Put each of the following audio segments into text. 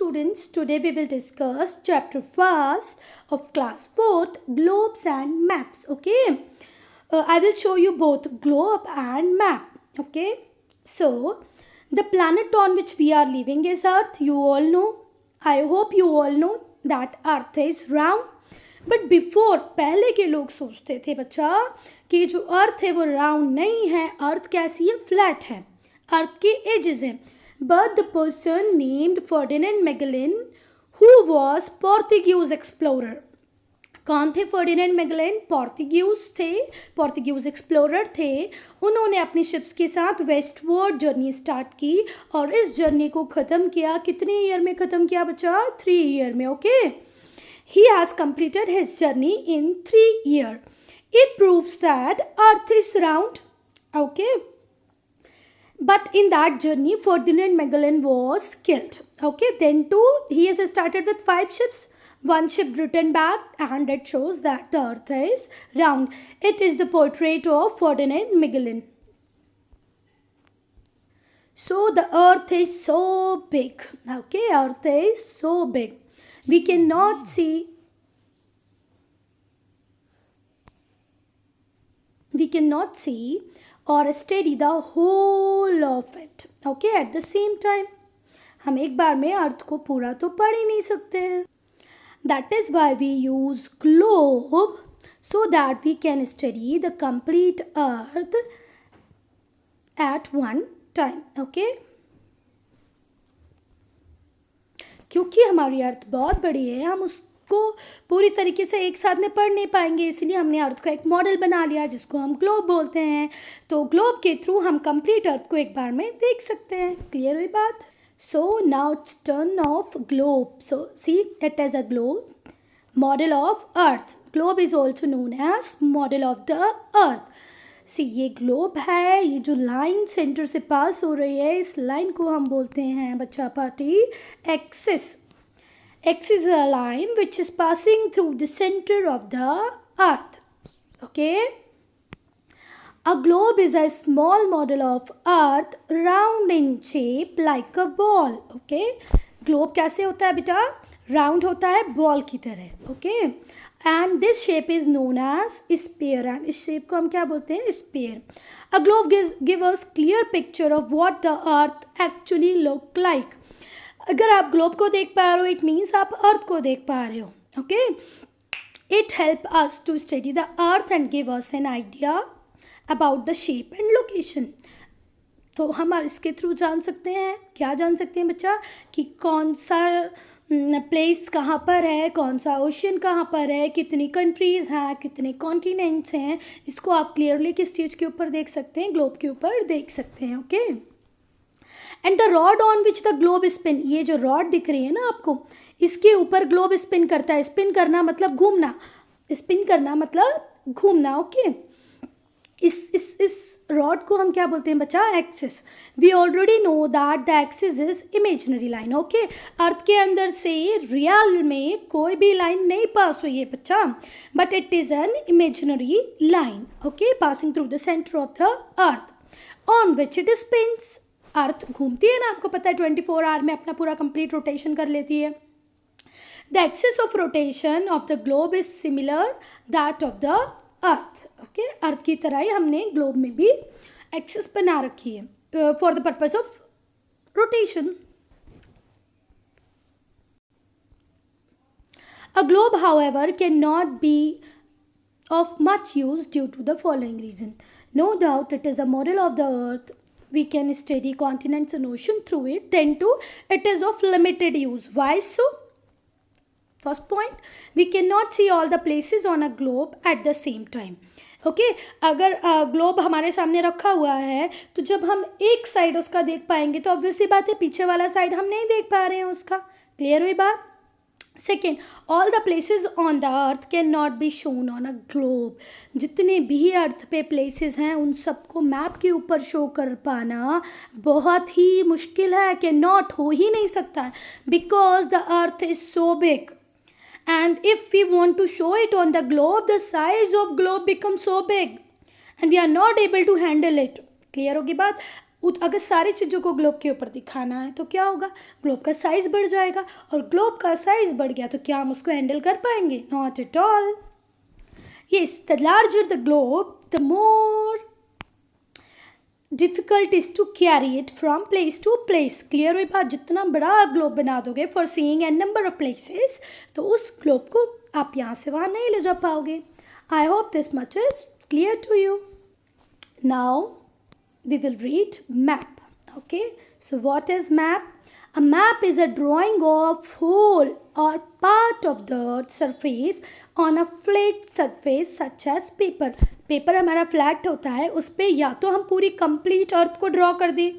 students, today we will discuss chapter 1st of class 4th, globes and maps. Okay, I will show you both globe and map. Okay, so the planet on which we are living is Earth. You all know. I hope you all know that Earth is round. But before पहले के लोग सोचते थे बच्चा कि जो अर्थ है वो राउंड नहीं है, अर्थ कैसी है, फ्लैट है, अर्थ के एजेस हैं. But the person named Ferdinand Magellan who was Portuguese explorer. कौन थे फर्डिनेंड मैगेलन? पोर्तुगीज थे, पोर्तुगीज एक्सप्लोरर थे. उन्होंने अपनी शिप्स के साथ वेस्टवर्ड जर्नी स्टार्ट की और इस जर्नी को ख़त्म किया. कितने ईयर में ख़त्म किया बच्चा? 3 ईयर में. Okay, he has completed his journey in 3 years. It proves that Earth is round. Okay. But in that journey, Ferdinand Magellan was killed. Okay. Then too, he has started with 5 ships. One ship returned back and it shows that the Earth is round. It is the portrait of Ferdinand Magellan. So the Earth is so big. Okay. Earth is so big. We cannot see or study the whole of it. Okay, at the same time, हम एक बार में अर्थ को पूरा तो पढ़ ही नहीं सकते हैं. That is why we use globe so that we can study the complete earth at one time. Okay. क्योंकि हमारी अर्थ बहुत बड़ी है, हम उसको पूरी तरीके से एक साथ में पढ़ नहीं पाएंगे, इसलिए हमने अर्थ का एक मॉडल बना लिया जिसको हम ग्लोब बोलते हैं. तो ग्लोब के थ्रू हम कंप्लीट अर्थ को एक बार में देख सकते हैं. क्लियर हुई बात? So now it's turn of globe. So see it is a globe, model of earth. Globe is also known as model of the earth. See ये ग्लोब है, ये जो लाइन सेंटर से पास हो रही है, इस लाइन को हम बोलते हैं बच्चा party axis. Axis is a line which is passing through the centre of the earth. Okay, a globe is a small model of earth round in shape like a ball. Okay, globe कैसे होता है बेटा? Round होता है ball की तरह. Okay, and this shape is known as sphere. And इस शेप को हम क्या बोलते हैं? Sphere. A globe give us clear picture of what the earth actually look like. अगर आप ग्लोब को देख पा रहे हो, इट मीन्स आप अर्थ को देख पा रहे हो. Okay, it help us to study the earth and give us an idea about the shape and location. तो हम इसके थ्रू जान सकते हैं, क्या जान सकते हैं बच्चा, कि कौन सा प्लेस कहाँ पर है, कौन सा ओशन कहाँ पर है, कितनी कंट्रीज़ हैं, कितने कॉन्टिनेंट्स हैं. इसको आप क्लियरली किस चीज़ के ऊपर देख सकते हैं? ग्लोब के ऊपर देख सकते हैं. Okay, and the rod on which the globe spin. ये जो रॉड दिख रही है ना आपको, इसके ऊपर ग्लोब स्पिन करता है. स्पिन करना मतलब घूमना, स्पिन करना मतलब घूमना. ओके, इस रॉड को हम क्या बोलते हैं बच्चा? Axis. We already know that the axis is imaginary line. Okay, earth के अंदर से रियल में कोई भी लाइन नहीं पास हुई है बच्चा, but it is an imaginary line. Okay, passing through the centre of the earth on which it spins. Earth घूमती है ना, आपको पता है 24 आवर में अपना पूरा कंप्लीट रोटेशन कर लेती है. The axis of rotation of the globe is similar that of the earth. Okay, earth की तरह ही हमने ग्लोब में भी एक्सिस बना रखी है for the purpose of rotation. A globe however can not be of much use due to the following reason. No doubt it is a model of the earth. We can study continents and ocean through it. Then too, it is of limited use. Why so? First point, we cannot see all the places on a globe at the same time. Okay, अगर globe हमारे सामने रखा हुआ है तो जब हम एक साइड उसका देख पाएंगे तो ऑब्वियसली बात है पीछे वाला साइड हम नहीं देख पा रहे हैं उसका. क्लियर हुई बात? Second, all the places on the earth can not be shown on a globe. जितने भी अर्थ पे प्लेसेस हैं उन सबको मैप के ऊपर शो कर पाना बहुत ही मुश्किल है, कैन नॉट, हो ही नहीं सकता है, because the earth is so big. And if we want to show it on the globe, the size of globe becomes so big and we are not able to handle it. Clear होगी बात? अगर सारी चीज़ों को globe के ऊपर दिखाना है तो क्या होगा, ग्लोब का साइज़ बढ़ जाएगा, और ग्लोब का साइज़ बढ़ गया तो क्या हम उसको हैंडल कर पाएंगे? Not at all. Yes, the larger the globe, the more difficult is to carry it from place to place. Clear हुई बात? जितना बड़ा आप ग्लोब बना दोगे for seeing a number of places, तो उस ग्लोब को आप यहाँ से वहाँ नहीं ले जा पाओगे. I hope this much is clear to you. Now we will read map. Okay, so what is map? A map is a drawing of whole or part of the surface on a flat surface such as paper. Paper हमारा flat होता है, उस पर या तो हम पूरी complete अर्थ को ड्रॉ कर दें,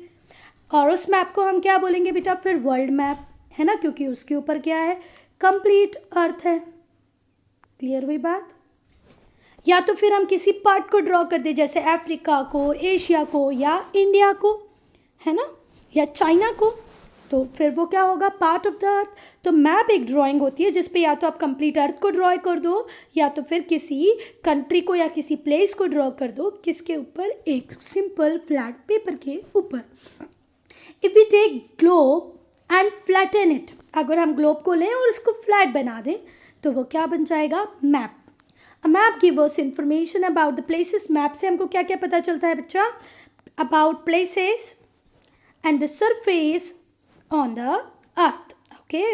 और उस मैप को हम क्या बोलेंगे बेटा? फिर वर्ल्ड मैप, है ना, क्योंकि उसके ऊपर क्या है? कंप्लीट अर्थ है. क्लियर हुई बात? या तो फिर हम किसी पार्ट को ड्रॉ कर दें, जैसे अफ्रीका को, एशिया को, या इंडिया को, है ना, या चाइना को, तो फिर वो क्या होगा? पार्ट ऑफ द अर्थ. तो मैप एक ड्राइंग होती है जिसपे या तो आप कंप्लीट अर्थ को ड्रॉ कर दो, या तो फिर किसी कंट्री को या किसी प्लेस को ड्रॉ कर दो. किसके ऊपर? एक सिंपल फ्लैट पेपर के ऊपर. If we take globe and flatten it, अगर हम ग्लोब को लें और इसको फ्लैट बना दें तो वो क्या बन जाएगा? Map. A map give us information about the places. Map से हमको क्या क्या पता चलता है बच्चा? About places and the surface on the earth. Okay,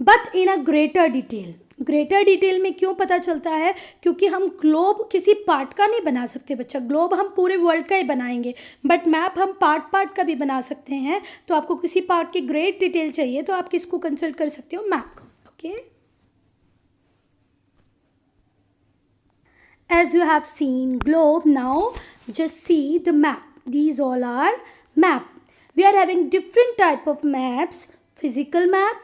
but in a greater detail. Greater detail में क्यों पता चलता है? क्योंकि हम ग्लोब किसी पार्ट का नहीं बना सकते बच्चा. ग्लोब हम पूरे वर्ल्ड का ही बनाएंगे, बट मैप हम पार्ट पार्ट का भी बना सकते हैं. तो आपको किसी पार्ट की ग्रेट डिटेल चाहिए तो आप किसको कंसल्ट कर सकते हो? मैप को. Okay, as you have seen globe, now just see the map. These all are map. We are having different type of maps: physical map,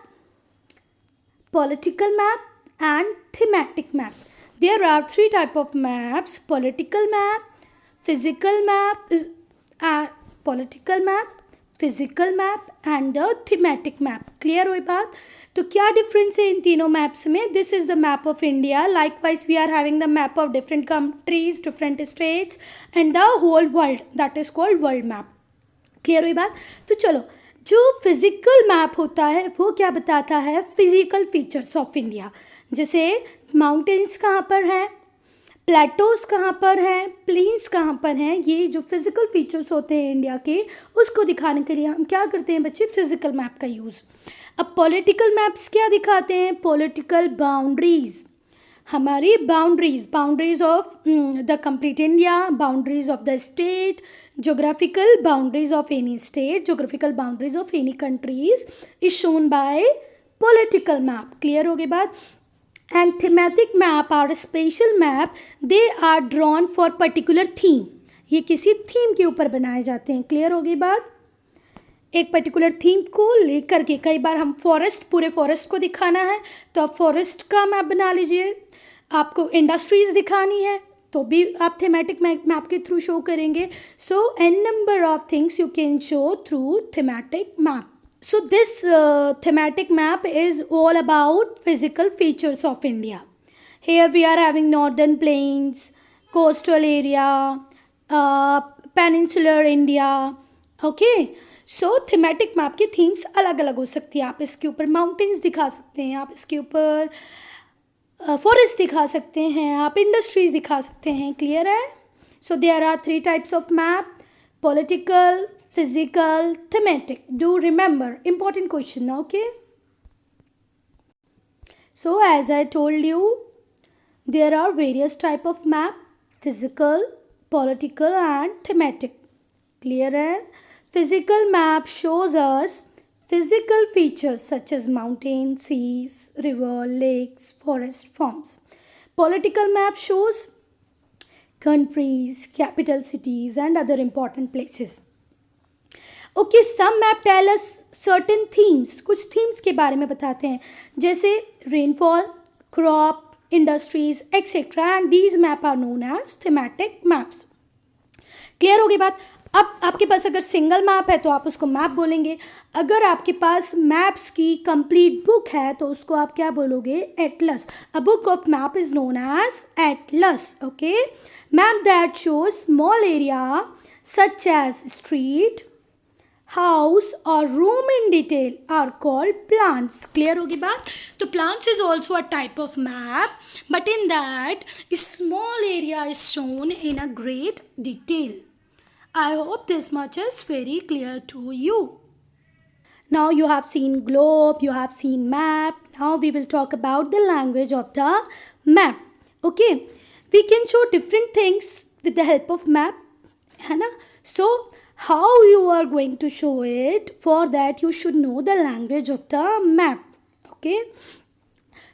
political map, and thematic map. There are three type of maps: political map, physical map, political map, physical map, and the thematic map. Clear हुई बात? तो क्या difference है इन तीनों maps में? This is the map of India. Likewise we are having the map of different countries, different states, and the whole world. That is called world map. Clear हुई बात? तो चलो, जो फिजिकल मैप होता है वो क्या बताता है? Physical features of India. जैसे माउंटेन्स कहाँ पर हैं, प्लेटोज कहाँ पर हैं, प्लेन्स कहाँ पर हैं. ये जो फिजिकल फीचर्स होते हैं इंडिया के, उसको दिखाने के लिए हम क्या करते हैं बच्चे? फिजिकल मैप का यूज़. अब पॉलिटिकल मैप्स क्या दिखाते हैं? Political boundaries. हमारी boundaries of the complete India, boundaries of the state, geographical boundaries of any state, geographical boundaries of any countries is shown by political map. Clear हो गई बात? And thematic map are a special map. They are drawn for particular theme. ये किसी theme के ऊपर बनाए जाते हैं. क्लियर हो गई बात? एक पर्टिकुलर थीम को लेकर के, कई बार हम पूरे फॉरेस्ट को दिखाना है तो आप फॉरेस्ट का मैप बना लीजिए. आपको इंडस्ट्रीज दिखानी है तो भी आप थीमेटिक मैप के थ्रू शो करेंगे. So an number of things you can show through thematic map. So this thematic map is all about physical features of India. Here we are having northern plains, coastal area, peninsular India. Okay, so thematic map की themes अलग अलग हो सकती है. आप इसके ऊपर mountains दिखा सकते हैं, आप इसके ऊपर फॉरेस्ट दिखा सकते हैं, आप इंडस्ट्रीज दिखा सकते हैं. क्लियर है? So there are three types of map: political, physical, thematic. Do remember, important question. Okay, so as I told you, there are various type of map: physical, political and thematic. Clear है? Physical map shows us physical features such as mountains, seas, river, lakes, forest forms. Political map shows countries, capital cities, and other important places. Okay, some map tell us certain themes. कुछ themes के बारे में बताते हैं, जैसे rainfall, crop, industries, etc. And these map are known as thematic maps. Clear हो गई बात? अब आपके पास अगर सिंगल मैप है तो आप उसको मैप बोलेंगे. अगर आपके पास मैप्स की कंप्लीट बुक है तो उसको आप क्या बोलोगे? Atlas. A book of map is known as atlas. Okay, map that shows small area such as street, house or room in detail are called plans. Clear होगी बात? तो plans is also a type of map, but in that a small area is shown in a great detail. I hope this much is very clear to you. Now you have seen globe, you have seen map. Now we will talk about the language of the map. Okay, we can show different things with the help of map, है ना? So how you are going to show it? For that you should know the language of the map. Okay,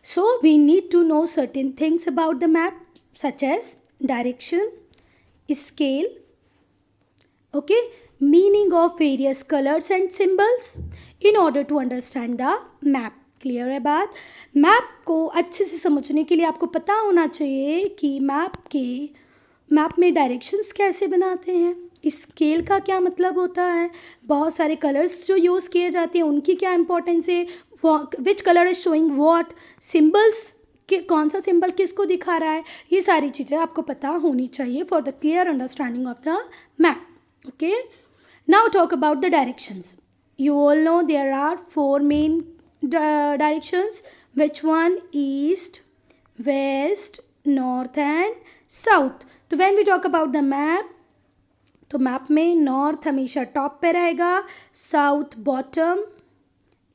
so we need to know certain things about the map, such as direction, scale, okay, meaning of various colors and symbols in order to understand the map. Clear है बात? Map को अच्छे से समझने के लिए आपको पता होना चाहिए कि मैप में डायरेक्शंस कैसे बनाते हैं, स्केल का क्या मतलब होता है, बहुत सारे कलर्स जो यूज़ किए जाते हैं उनकी क्या इंपॉर्टेंस है, which colour is showing what, symbols कि कौन सा सिंबल किसको दिखा रहा है, ये सारी चीज़ें आपको पता होनी चाहिए for the clear understanding of the map. Okay, now talk about the directions. You all know there are four main directions. Which one? East, west, north and south. तो when we talk about the map, तो map में north हमेशा top पे रहेगा, south bottom,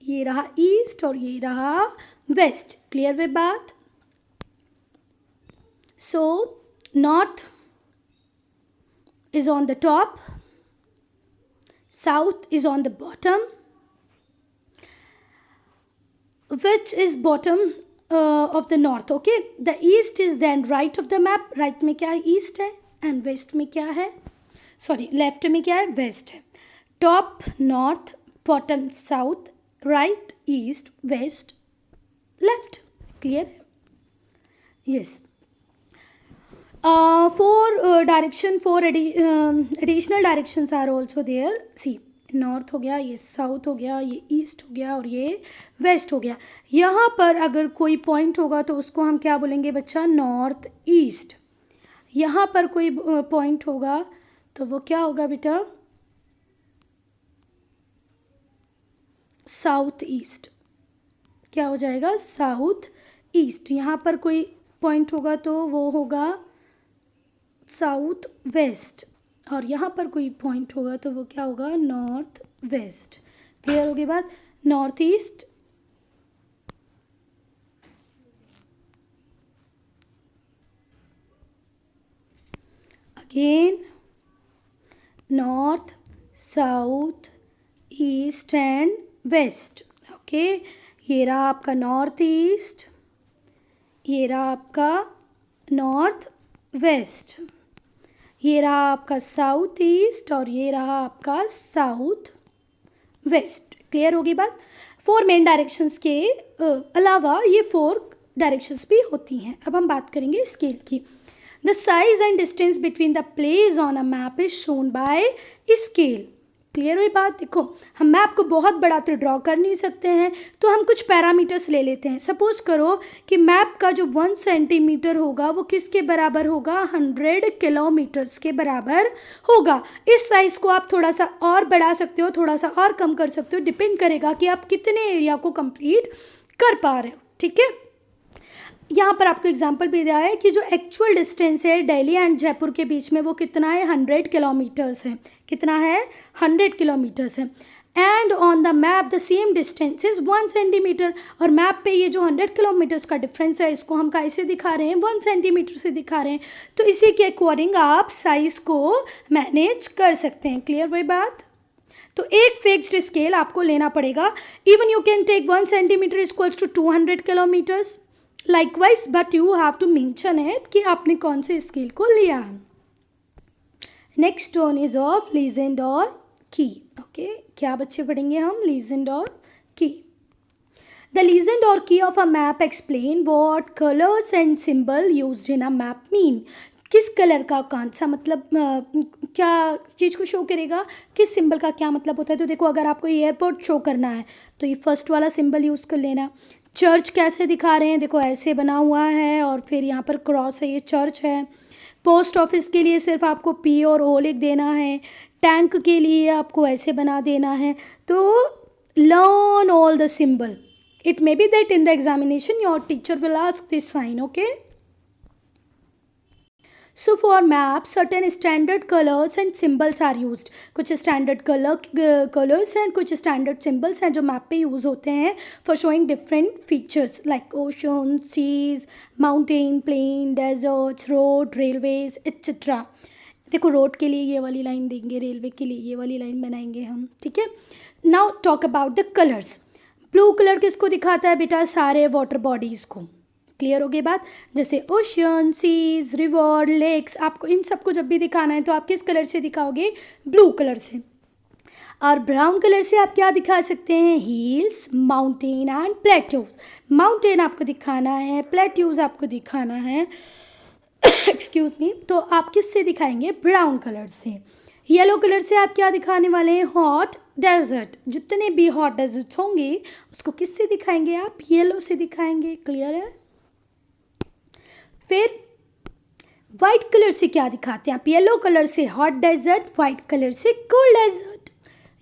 ये रहा east और ये रहा वेस्ट. क्लियर वे बात? So north is on the top, south is on the bottom. Which is bottom of the north? Okay, the east is then right of the map. Right में क्या है? East है. And west में क्या है? Sorry, left में क्या है? West है. Top north, bottom south, right east, west, left. Clear? Yes. Four additional directions are also there. See, north हो गया, ये साउथ हो गया, ये ईस्ट हो गया और ये वेस्ट हो गया. यहाँ पर अगर कोई पॉइंट होगा तो उसको हम क्या बोलेंगे बच्चा? North east. यहाँ पर कोई पॉइंट होगा तो वो क्या होगा बेटा? South east. क्या हो जाएगा? South east. यहाँ पर कोई पॉइंट होगा तो वो होगा साउथ वेस्ट और यहाँ पर कोई पॉइंट होगा तो वो क्या होगा? North west. क्लियर होगी बात? North east, again north, south, east and west. Okay, ये रहा आपका नॉर्थ ईस्ट, ये रहा आपका नॉर्थ वेस्ट, ये रहा आपका साउथ ईस्ट और ये रहा आपका साउथ वेस्ट. क्लियर होगी बात? फोर मेन डायरेक्शंस के अलावा ये फोर डायरेक्शंस भी होती हैं. अब हम बात करेंगे स्केल की. The size and distance between the place on a map is shown by scale. Clear हुई बात? देखो, हम मैप को बहुत बड़ा तो ड्रॉ कर नहीं सकते हैं, तो हम कुछ पैरामीटर्स ले लेते हैं. सपोज करो कि मैप का जो 1 सेंटीमीटर होगा वो किसके बराबर होगा? 100 किलोमीटर्स के बराबर होगा. इस साइज़ को आप थोड़ा सा और बढ़ा सकते हो, थोड़ा सा और कम कर सकते हो, डिपेंड करेगा कि आप कितने एरिया को कंप्लीट कर पा रहे हो. ठीक है, यहाँ पर आपको एग्जांपल भी दिया है कि जो एक्चुअल डिस्टेंस है दिल्ली एंड जयपुर के बीच में वो कितना है? 100 किलोमीटर्स है. कितना है? 100 किलोमीटर्स है. And on the map the same distance is 1 centimetre. और मैप पे ये जो 100 किलोमीटर्स का डिफरेंस है इसको हम कैसे दिखा रहे हैं? 1 सेंटीमीटर से दिखा रहे हैं. तो इसी के अकॉर्डिंग आप साइज़ को मैनेज कर सकते हैं. क्लियर हुई बात? तो एक फिक्स्ड स्केल आपको लेना पड़ेगा. Even you can take 1 centimetre equals to 200 kilometres likewise, but you have to mention it कि आपने कौन से स्केल को लिया है. Next one is of legend और की. ओके, क्या बच्चे पढ़ेंगे हम? लीजेंड और की. द लीजेंड और की of a map explain what colours and symbol used in a map mean. किस कलर का कौन सा मतलब क्या चीज़ को शो करेगा, किस सिंबल का क्या मतलब होता है. तो देखो, अगर आपको एयरपोर्ट शो करना है तो ये फर्स्ट वाला सिंबल यूज़ कर लेना. चर्च कैसे दिखा रहे हैं? देखो, ऐसे बना हुआ है और फिर यहाँ पर क्रॉस है, ये चर्च है. पोस्ट ऑफिस के लिए सिर्फ आपको पी और ओ लिख देना है, टैंक के लिए आपको ऐसे बना देना है. तो learn all the symbol. It may be that in the examination your teacher will ask this sign. Okay. So for maps, certain standard colors and symbols are used. कुछ standard colors and कुछ standard symbols हैं जो map पे use होते हैं for showing different features like ocean, seas, mountain, plain, deserts, road, railways, etc. देखो road के लिए ये वाली लाइन देंगे, रेलवे के लिए ये वाली लाइन बनाएंगे हम. ठीक है. Now talk about the colors. Blue colour किसको दिखाता है बेटा? सारे वाटर बॉडीज़ को. क्लियर हो गई बात? जैसे ओशन, सीज, रिवर, लेक्स, आपको इन सबको जब भी दिखाना है तो आप किस कलर से दिखाओगे? ब्लू कलर से. और ब्राउन कलर से आप क्या दिखा सकते हैं? Hills, mountain and plateaus. Mountain आपको दिखाना है, प्लेट्यूज आपको दिखाना है एक्सक्यूज मी. तो आप किस से दिखाएंगे? ब्राउन कलर से. येलो कलर से आप क्या दिखाने वाले हैं? Hot desert. जितने भी हॉट डेजर्ट्स होंगे उसको किस से दिखाएंगे आप? येलो से दिखाएंगे. क्लियर है? फिर वाइट कलर से क्या दिखाते हैं आप? येलो कलर से हॉट डेजर्ट, वाइट कलर से cold desert.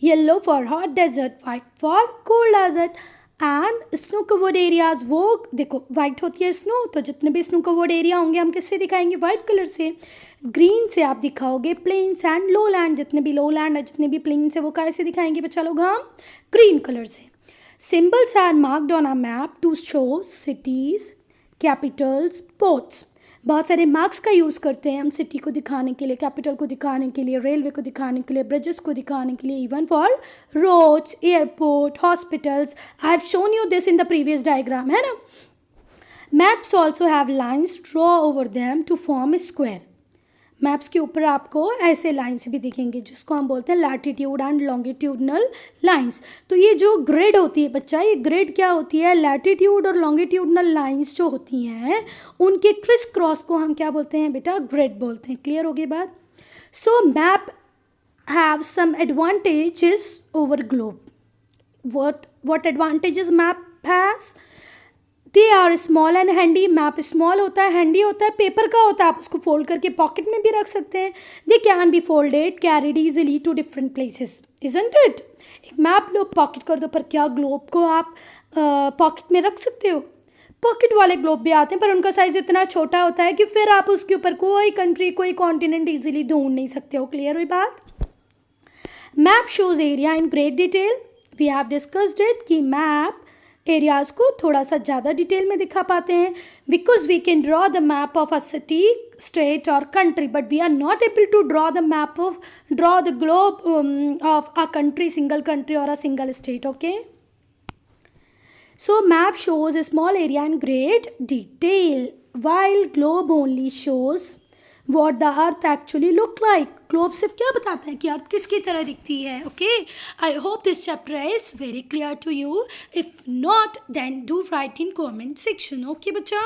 Yellow for hot desert, white for cold desert. And snow covered areas, वो देखो वाइट होती है स्नो, तो जितने भी स्नो कवर्ड एरिया होंगे हम किससे दिखाएंगे? वाइट कलर से. ग्रीन से आप दिखाओगे प्लेन्स एंड लो लैंड. जितने भी लो लैंड है, जितने भी प्लेन्स है, वो कैसे दिखाएंगे बच्चा लोग? हम ग्रीन कलर से. Symbols are marked on a map to show cities, capitals, ports. बहुत सारे मार्क्स का यूज़ करते हैं हम सिटी को दिखाने के लिए, कैपिटल को दिखाने के लिए, रेलवे को दिखाने के लिए, ब्रिजेस को दिखाने के लिए, even for roads, airport, hospitals. I have shown you this in the previous diagram, है ना. Maps also have lines draw over them to form square. Maps के ऊपर आपको ऐसे लाइंस भी दिखेंगे जिसको हम बोलते हैं लैटिट्यूड एंड लॉन्गिट्यूडनल लाइंस. तो ये जो ग्रिड होती है बच्चा, ये ग्रिड क्या होती है? लैटिट्यूड और लॉन्गिट्यूडनल लाइंस जो होती हैं उनके क्रिस क्रॉस को हम क्या बोलते हैं बेटा? ग्रिड बोलते हैं. क्लियर हो गई बात? So map have some advantages over globe. What advantages map has? They are small and handy. Map small होता है, हैंडी होता है, पेपर का होता है, आप उसको फोल्ड करके पॉकेट में भी रख सकते हैं. They can be folded, carried easily to different places. Isn't it? एक मैप लो, पॉकेट कर दो, पर क्या ग्लोब को आप पॉकेट में रख सकते हो? पॉकेट वाले ग्लोब भी आते हैं पर उनका साइज इतना छोटा होता है कि फिर आप उसके ऊपर कोई कंट्री, कोई कॉन्टिनेंट इजीली ढूंढ नहीं सकते हो. क्लियर हुई बात? Map shows area in great detail. We have discussed it कि मैप एरियाज़ को थोड़ा सा ज़्यादा डिटेल में दिखा पाते हैं. Because we can draw the map of a city, state और country, but we are not able to draw the globe of a country, single country और a single state. Okay. So map shows a small area in great detail, while globe only shows what the earth actually look like. Globe सिर्फ क्या बताता है कि अर्थ किसकी तरह दिखती है. Okay. I hope this chapter is very clear to you. If not then do write in comment section. Okay बच्चा.